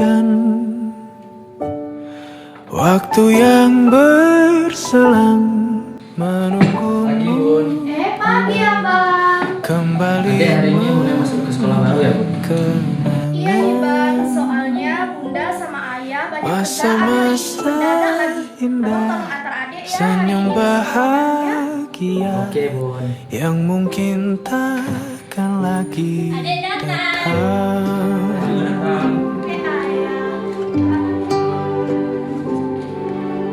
hujan, waktu yang berselang menunggumu Pagi abang. kembali. Adek hari ini udah masuk ke sekolah baru ya, Bu? Iya nih bang, soalnya bunda sama ayah banyak kerjaan hari ini mendadak lagi. Abang indah, tolong antar adik ya senyum hari ini. bahagia Oke, Bun. yang mungkin takkan lagi Adik datang. datang. Oke ayah.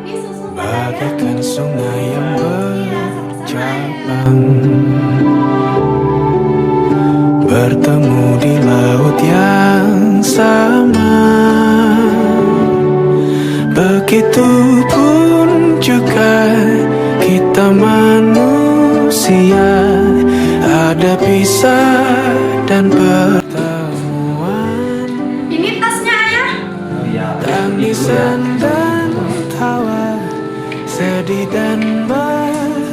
Ini susu buat ayah. Bagaikan sungai yang bercabang, bertemu di laut yang sama. Begitupun juga kita manusia, ada pisah dan pertemuan, Ini tasnya ayah. Oh iya, tangisan dan tawa, sedih dan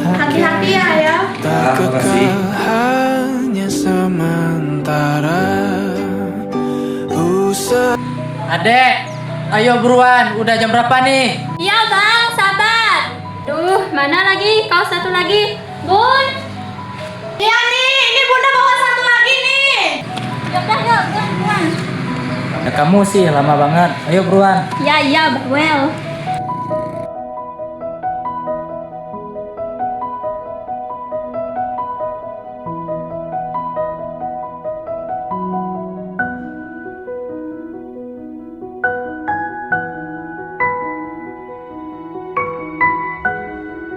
Hati-hati bahagia, ya ayah. tak Terima kasih. kekal, hanya sementara. Usai Adek, ayo buruan. Udah jam berapa nih? Iya bang, sabar. Duh, mana lagi? Kau satu lagi. Bun. Iya nih, ini bunda bawa satu lagi nih. Yaudah, yuk, buruan. Ya, kamu sih lama banget. Ayo buruan. Ya, iya, well.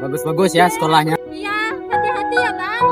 Bagus-bagus ya sekolahnya. Iya, hati-hati ya bang.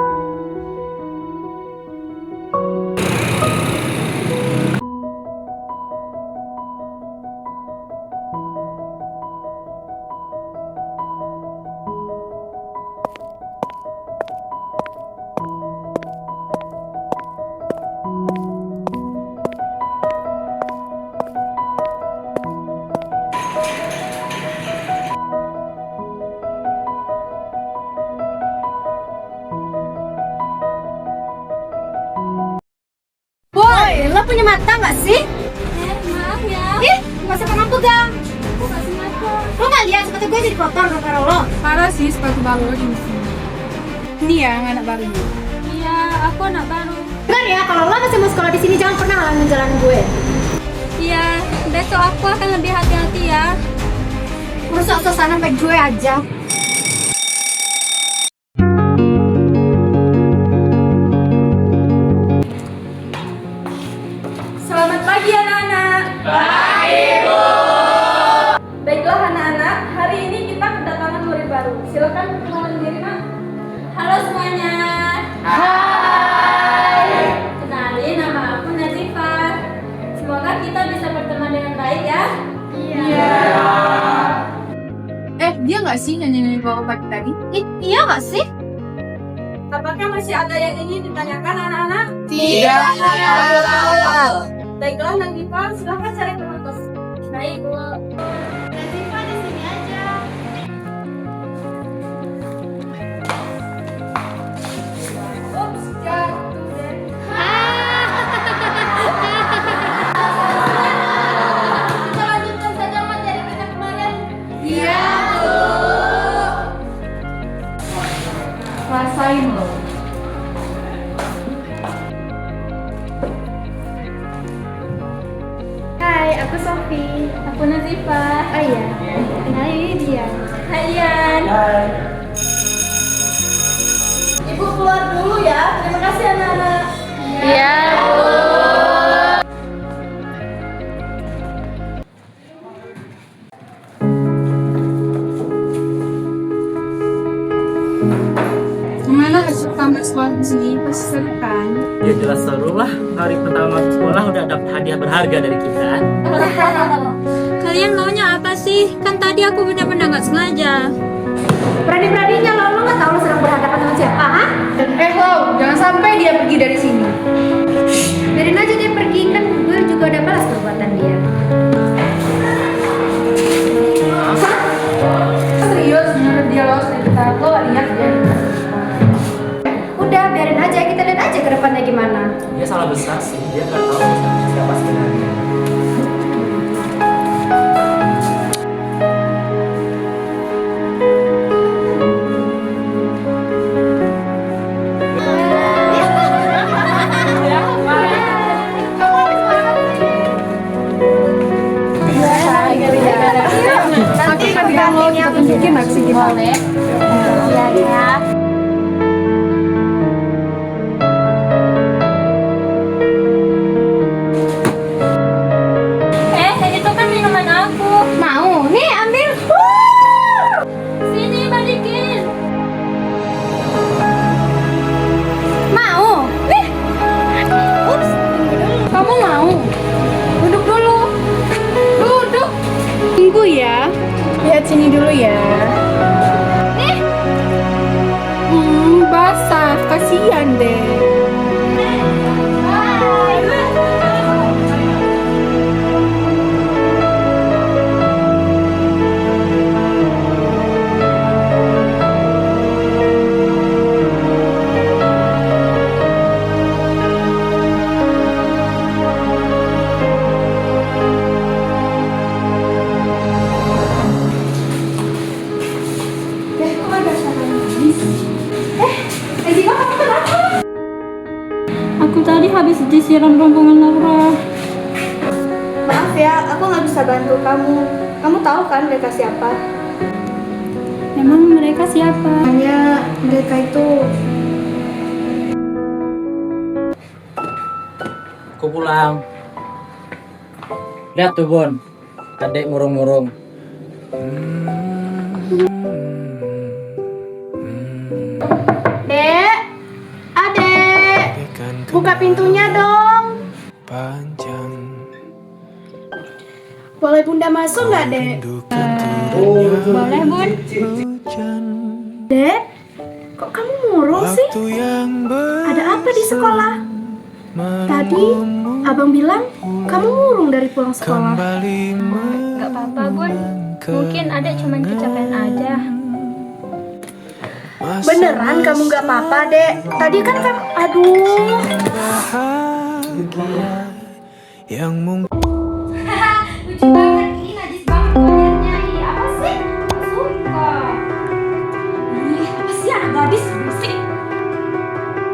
Boy, lo punya mata nggak sih? Maaf ya. Ih, nggak usah pegang pegang. Aku gak sengaja. Lo nggak lihat sepatu gue jadi kotor gara-gara lo? Parah sih sepatu baru di sini. Ini ya anak baru. Iya, aku anak baru. Dengar ya, kalau lo masih mau sekolah di sini jangan pernah halangin jalan gue. Iya, besok aku akan lebih hati-hati ya. Merusak suasana baik gue aja. Selamat pagi anak-anak. Pagi Bu. Baiklah anak-anak, hari ini kita kedatangan murid baru. Silakan perkenalan diri nak. Halo semuanya. Hai. Kenalin, nama aku Nazifah. Semoga kita bisa berteman dengan baik ya. Dia nggak sih nyanyi bawa pagi tadi? Iya nggak sih? Apakah masih ada yang ingin ditanyakan anak-anak? Tidak. Baiklah Nazifah, silahkan cari teman kos. Baik, Bu. Nazifah di sini aja. Ups, jatuh deh. Kita lanjutkan saja materi kita kemarin. Iya Bu. Rasain loh. Hai, aku Sofi. Aku Nazifah. Oh iya, kenalin ini dia. Hai Ian. Ibu keluar dulu ya. Terima kasih anak-anak. Iya, Bu. Gimana hasil kamu sekolah di sini? Pasti seru kan? Ya jelas seru lah. Hari pertama masuk sekolah udah dapat hadiah berharga dari kita. Kalian maunya apa sih? Kan tadi aku benar-benar nggak sengaja. Berani-beraninya lo nggak tahu lo sedang berhadapan sama siapa, ha? Lo, jangan sampai dia pergi dari sini. Biarin aja dia pergi, kan gue juga udah balas perbuatan dia. Serius, menurut dia lolos dari kita, lo lihat dia. Udah, biarin aja, kita lihat aja ke depannya gimana. Dia salah besar sih. Dia nggak tahu siapa sebenarnya. ya, kita tunjukin aksi kita. Boleh. Iya ya. Itu kan minuman aku. Mau? Nih, ambil. Sini balikin. Mau? Nih. Ups, tunggu dulu. Kamu mau? Duduk dulu. Duduk. Tunggu ya. Lihat sini dulu ya. Nih. Basah. Kasihan deh. Aku tadi habis disiram rombongan Laura. Maaf ya, aku nggak bisa bantu kamu. Kamu tahu kan mereka siapa? Emang mereka siapa? Hanya mereka itu. Aku pulang. Lihat tuh Bon, adek murung-murung. Dek, adek, Bagaikan buka pintunya dong. panjang Boleh bunda masuk nggak, dek? Dukan Boleh Bun. hujan Dek, kok kamu murung sih? Waktu yang Ada apa di sekolah? Tadi abang bilang kamu murung dari pulang sekolah. kembali Gak apa-apa Bun. Mungkin adek cuman kecapean aja. Beneran kamu nggak apa-apa, dek? Tadi kan kamu, aduh. bahagia yang mungkin Lucu banget, ini najis banget modelnya. Ih, apa sih? Nggak suka. Ih, apa sih anak gadis berisik?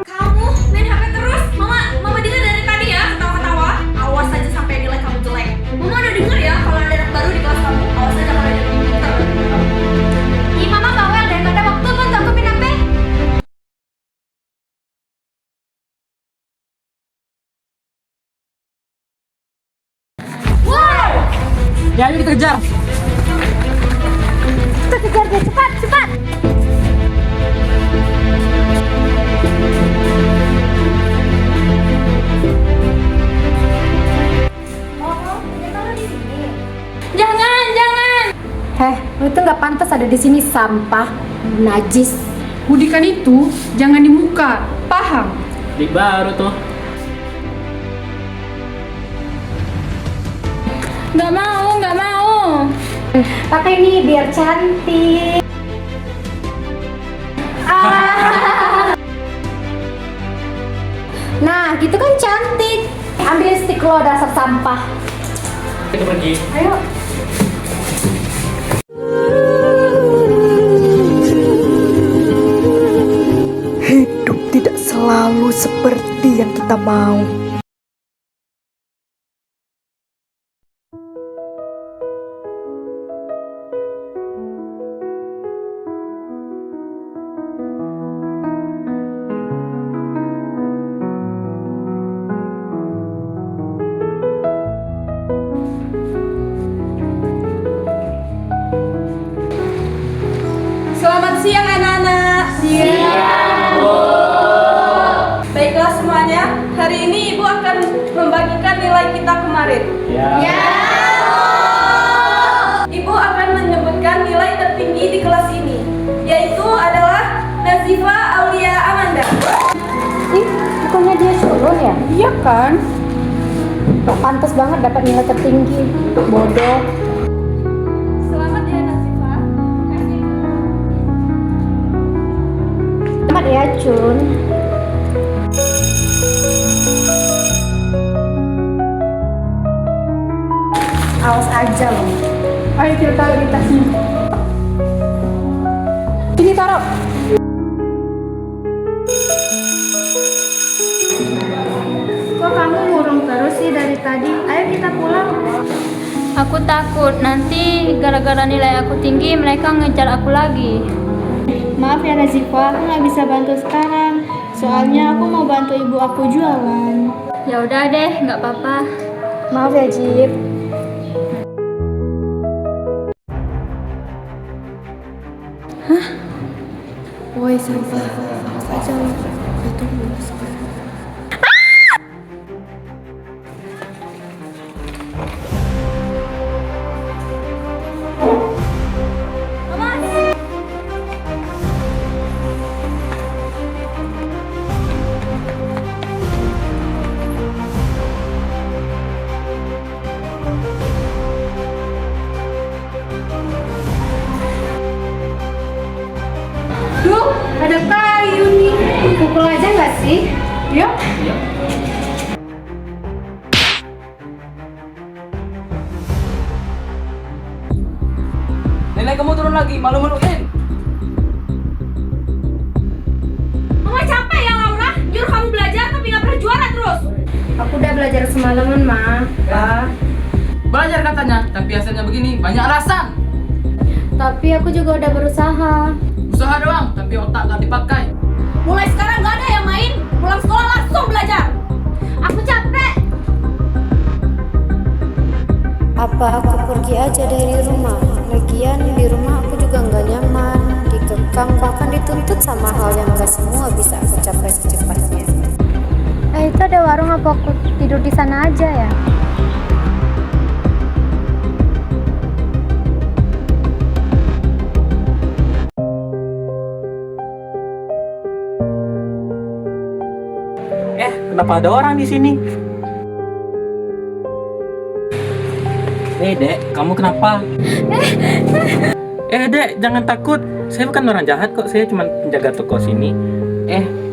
Kamu main HP terus? Mama dengar dari tadi ya ketawa-ketawa. Awas aja sampai nilai kamu jelek. Mama udah denger ya kalau ada anak baru di kelas kamu. Awas aja kalau ada pinter. Ih, mama bawel deh, nggak ada waktu kan nggak kupin HP. Ya ayo kita kejar. Kita kejar dia, cepat, cepat. Jangan, jangan. Lu tuh nggak pantas ada di sini, sampah, najis. Budikan itu jangan di muka, paham? Di baru tuh. Gak mau, gak mau. Pakai ini biar cantik. Nah, gitu kan cantik. Ambil stick lo, dasar sampah. Kita pergi. Ayo. Hidup tidak selalu seperti yang kita mau. Selamat siang anak-anak. Siang, Bu. Baiklah semuanya, hari ini Ibu akan membagikan nilai kita kemarin. Ya. Ibu akan menyebutkan nilai tertinggi di kelas ini, yaitu adalah Nazifa Aulia Amanda. Ih, bukannya dia culun ya? Iya kan? Gak pantas banget dapat nilai tertinggi. Bodoh. Selamat ya Nazifa. Selamat ya, Cun. Awas aja loh. Ayo kita taruh di tasnya. Ini taruh. Kok kamu murung terus sih dari tadi? Ayo kita pulang. Aku takut nanti gara-gara nilai aku tinggi mereka ngejar aku lagi. Maaf ya Nazifa, aku nggak bisa bantu sekarang. Soalnya aku mau bantu ibu aku jualan. Ya udah deh, nggak apa-apa. Maaf ya, Jip. Woi, sabar. Aja itu sekarang. Duh, ada kayu nih. Pukul aja nggak sih? Yuk. Nenek kamu turun lagi, malu-maluin. Mama capek ya Laura, nyuruh kamu belajar tapi nggak pernah juara terus. Aku udah belajar semalaman, Ma. Belajar katanya, tapi hasilnya begini, banyak alasan. Tapi aku juga udah berusaha. Usaha doang, tapi otak gak dipakai. Mulai sekarang nggak ada yang main, pulang sekolah langsung belajar. Aku capek. Apa aku pergi aja dari rumah? Lagian di rumah aku juga nggak nyaman, dikekang bahkan dituntut sama hal yang gak semua bisa aku capai secepatnya. Itu ada warung, apa aku tidur di sana aja ya? Kenapa ada orang di sini? Dek, kamu kenapa? Dek, jangan takut. Saya bukan orang jahat kok. Saya cuma penjaga toko sini.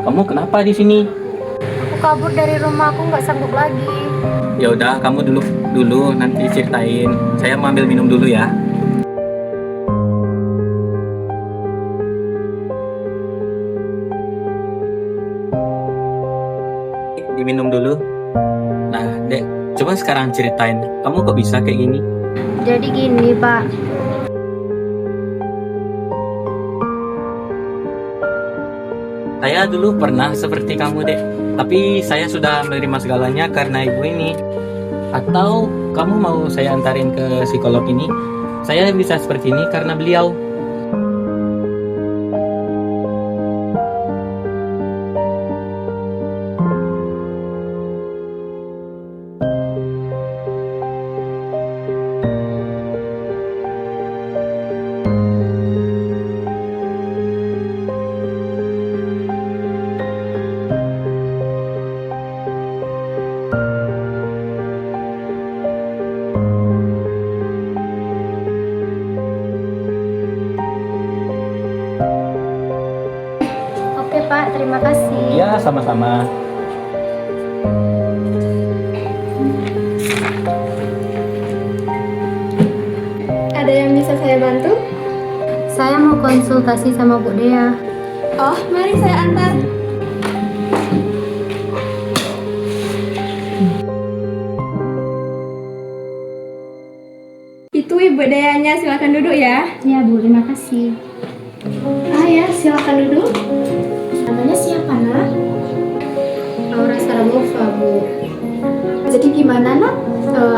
Kamu kenapa di sini? Aku kabur dari rumah, aku nggak sanggup lagi. Ya udah, kamu dulu nanti ceritain. Saya mau ambil minum dulu ya. Diminum dulu. Nah, Dek, coba sekarang ceritain. Kamu kok bisa kayak gini? Jadi gini, Pak. Saya dulu pernah seperti kamu, Dek. Tapi saya sudah menerima segalanya karena ibu ini. Atau kamu mau saya antarin ke psikolog ini? Saya bisa seperti ini karena beliau. Oke, Pak, terima kasih. Ya, sama-sama. Ada yang bisa saya bantu? Saya mau konsultasi sama Bu Dea. Oh, mari saya antar. Itu Ibu Deanya, silakan duduk ya. Ya, Bu, terima kasih. Ya, silakan duduk. Namanya siapa, Nak? Laura Saramova, Bu. Jadi gimana, Nak?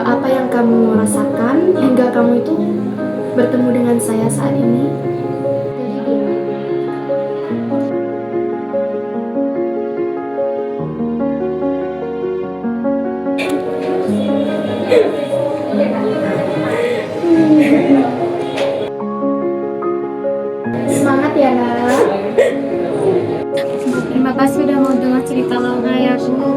Apa yang kamu rasakan hingga kamu itu bertemu dengan saya saat ini? Jadi gini. Semangat ya, Nak. Terima kasih udah mau dengar cerita Laura ya, Bu.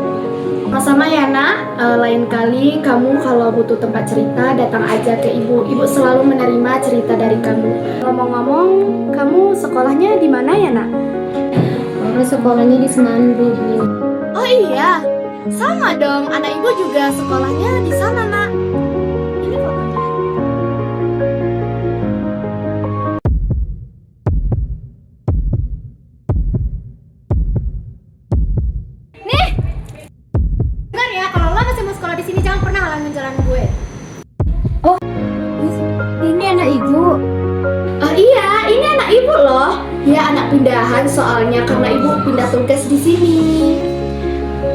Sama-sama ya, Nak. Lain kali kamu kalau butuh tempat cerita datang aja ke Ibu. Ibu selalu menerima cerita dari kamu. Ngomong-ngomong, kamu sekolahnya di mana ya, Nak? Laura sekolahnya di Semandu, Bu. Oh iya, sama dong. Anak Ibu juga sekolahnya di sana, Nak. Ini fotonya. Dengar ya, kalau lo masih mau sekolah di sini jangan pernah halangin jalan gue. Ini anak ibu. Oh iya, ini anak ibu loh. Ya anak pindahan soalnya karena ibu pindah tugas di sini.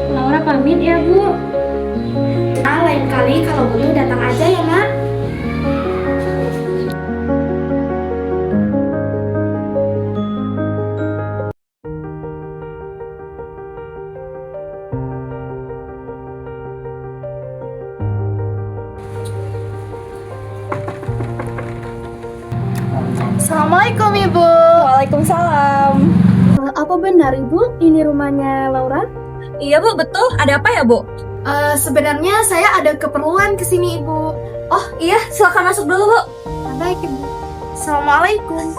Laura pamit ya, Bu. Lain kali kalau butuh datang aja ya nak. Assalamualaikum Ibu. Waalaikumsalam. Apa benar Ibu ini rumahnya Laura? Iya, Bu, betul. Ada apa ya, Bu? Sebenarnya saya ada keperluan ke sini Ibu. Oh, iya, silakan masuk dulu, Bu. Baik Ibu. Assalamualaikum.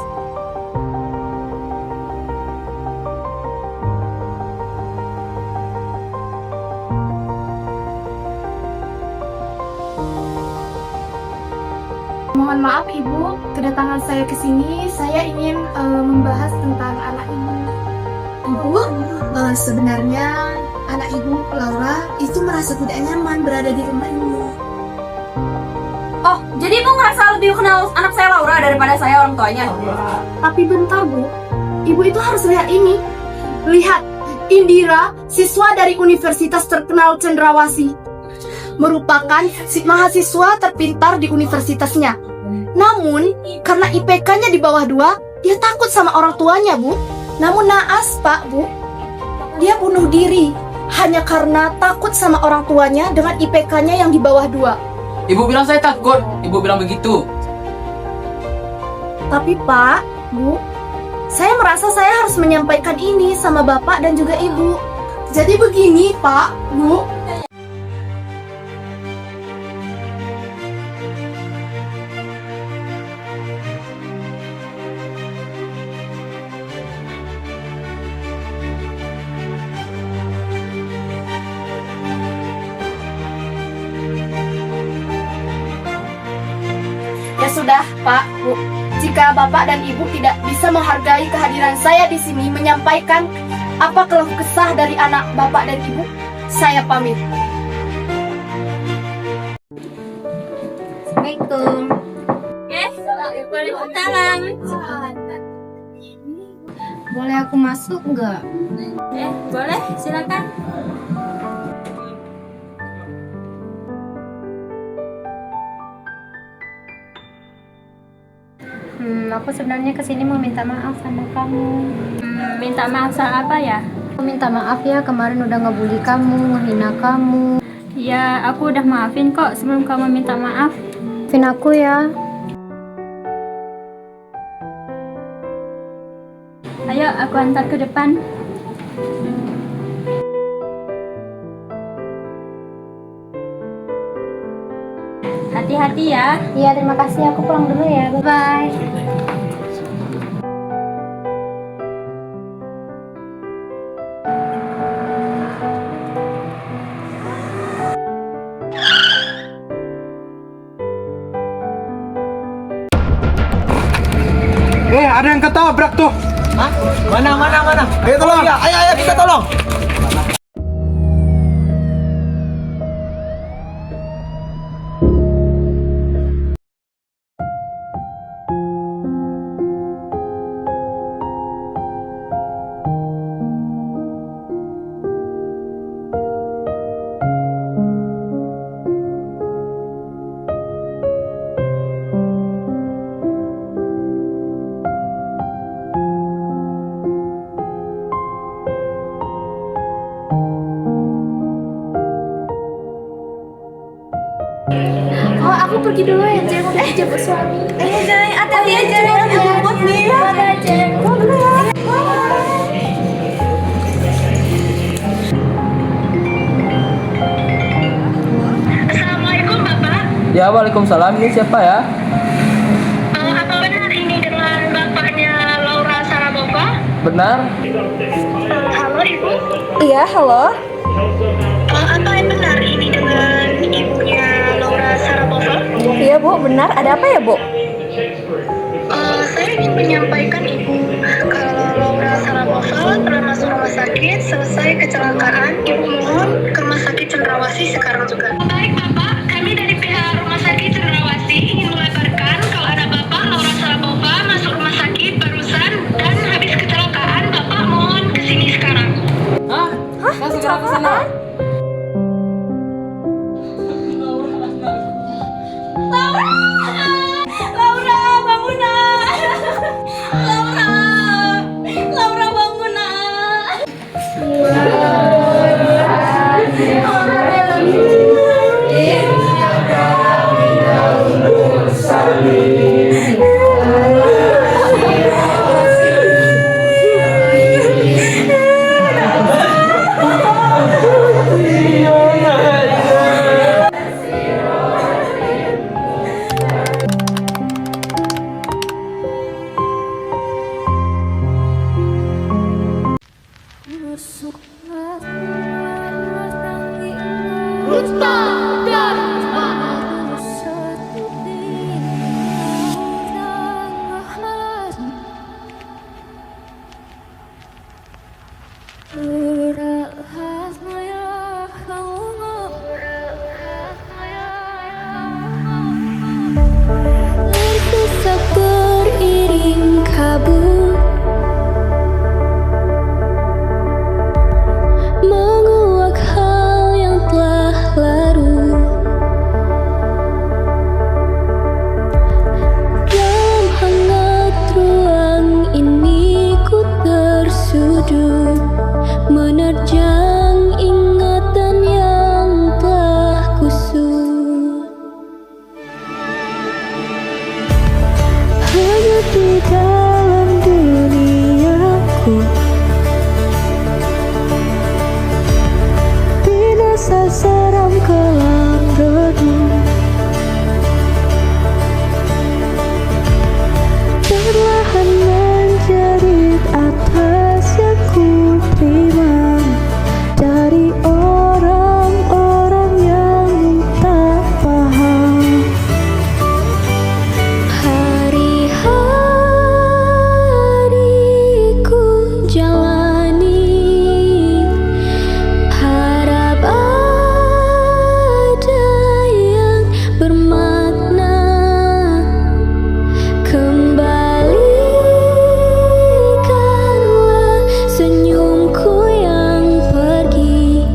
Mohon maaf Ibu, kedatangan saya ke sini saya ingin membahas tentang anak Ibu. Ibu, sebenarnya anak Ibu Laura itu merasa tidak nyaman berada di rumah Ibu. Oh, jadi Ibu ngerasa lebih kenal anak saya Laura daripada saya orang tuanya? Tapi bentar Bu, Ibu itu harus lihat ini. Lihat, Indira, siswa dari Universitas terkenal Cendrawasih, merupakan mahasiswa terpintar di universitasnya. Namun, karena IPK-nya di bawah 2, dia takut sama orang tuanya, Bu. Namun naas, Pak, Bu. Dia bunuh diri hanya karena takut sama orang tuanya dengan IPK-nya yang di bawah 2. Ibu bilang saya takut, ibu bilang begitu. Tapi Pak, Bu, saya merasa saya harus menyampaikan ini sama Bapak dan juga Ibu. Jadi begini Pak, Bu. Ya sudah, Pak, Bu. Jika Bapak dan Ibu tidak bisa menghargai kehadiran saya di sini menyampaikan apa keluh kesah dari anak Bapak dan Ibu, saya pamit. Assalamualaikum. Waalaikumsalam. Boleh aku masuk nggak? Boleh, silakan. Aku sebenarnya kesini mau minta maaf sama kamu. Minta maaf soal apa ya? Aku minta maaf ya, kemarin udah ngebully kamu, ngehina kamu. Ya, aku udah maafin kok sebelum kamu minta maaf. Maafin aku ya. Ayo, aku antar ke depan. Hati-hati ya. Iya, terima kasih. Aku pulang dulu ya. Bye-bye. Ada yang ketabrak tuh. Hah? Mana? Ayo tolong. Ayo kita tolong. Oh, aku pergi dulu ya, Jeng. Udah jemput suami. Jeng, hati-hati ya, Jeng. Aku jemput nih. Dadah, Jeng. Pulang dulu ya. Assalamualaikum, Bapak. Ya, waalaikumsalam. Ini siapa ya? Apa benar ini dengan bapaknya Laura Saraboka? Benar? Halo, Ibu. Iya, halo. Apa benar ini dengan ibunya Laura Saraboka? Iya, Bu, benar. Ada apa ya, Bu? Saya ingin menyampaikan Ibu kalau Laura Saraboka pernah masuk rumah sakit selesai kecelakaan. Ibu mohon ke rumah sakit Cendrawasih sekarang juga. Baik Bapak, kami dari pihak rumah sakit Cendrawasih Laura, bangun nak. Laura bangun nak. Tersesak beriring kabut, menguak hal yang telah larut. Dalam hangat ruang ini ku tersudut, menerjang ingatan yang telah kusut. Hanya di dalam duniaku binasa seram kelam redung, perlahan menjerit atas yang ku terima dari orang-orang yang tak paham. Hari-hariku jalani, harap ada yang bermakna. Kembalikanlah senyumku yang pergi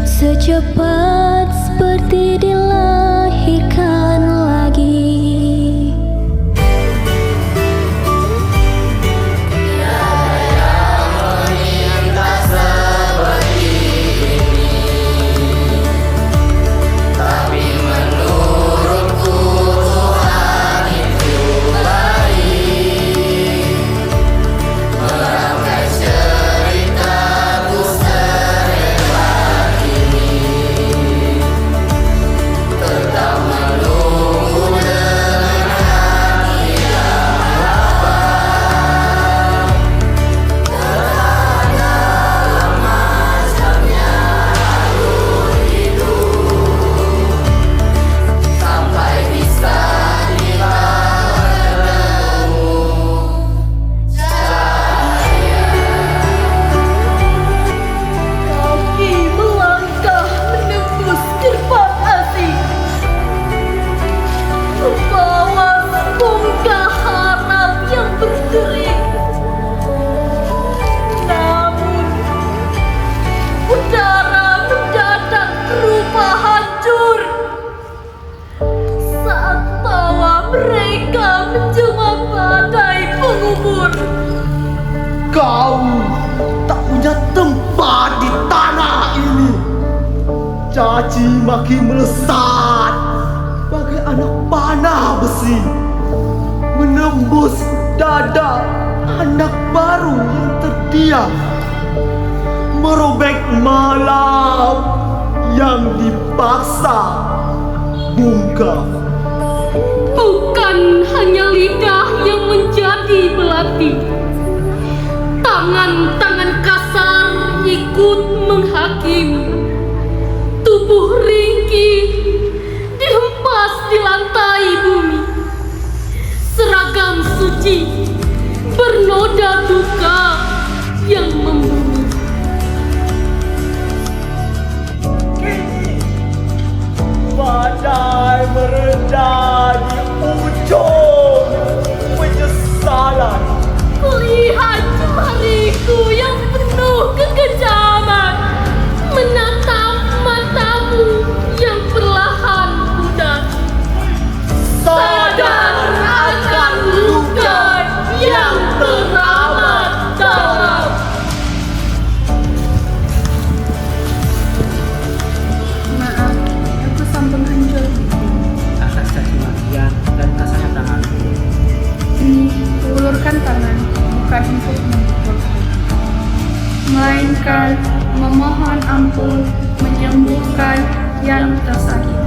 secepat seperti dilahirkan lagi. Kaki melangkah menembus gerbang asing, membawa sebongkah harap yang berderi. Namun udara mendadak berubah hancur saat tawa mereka menjelma badai pengubur. Kau tak punya tempat di tanah ini. Caci maki melesat bagai anak panah besi, menembus dada anak baru yang terdiam, merobek malam yang dipaksa bungkam. Bukan hanya lidah yang menjadi belati, tangan-tangan kasar ikut menghakimi. Tubuh ringkih dihempas di lantai bumi. Seragam suci bernoda duka yang membumi. Badai meredah di ujung penyesalan. Kulihat jemariku yang penuh kekejaman menatap matamu yang perlahan pudar. Saya ampun menyembuhkan yang tersakiti.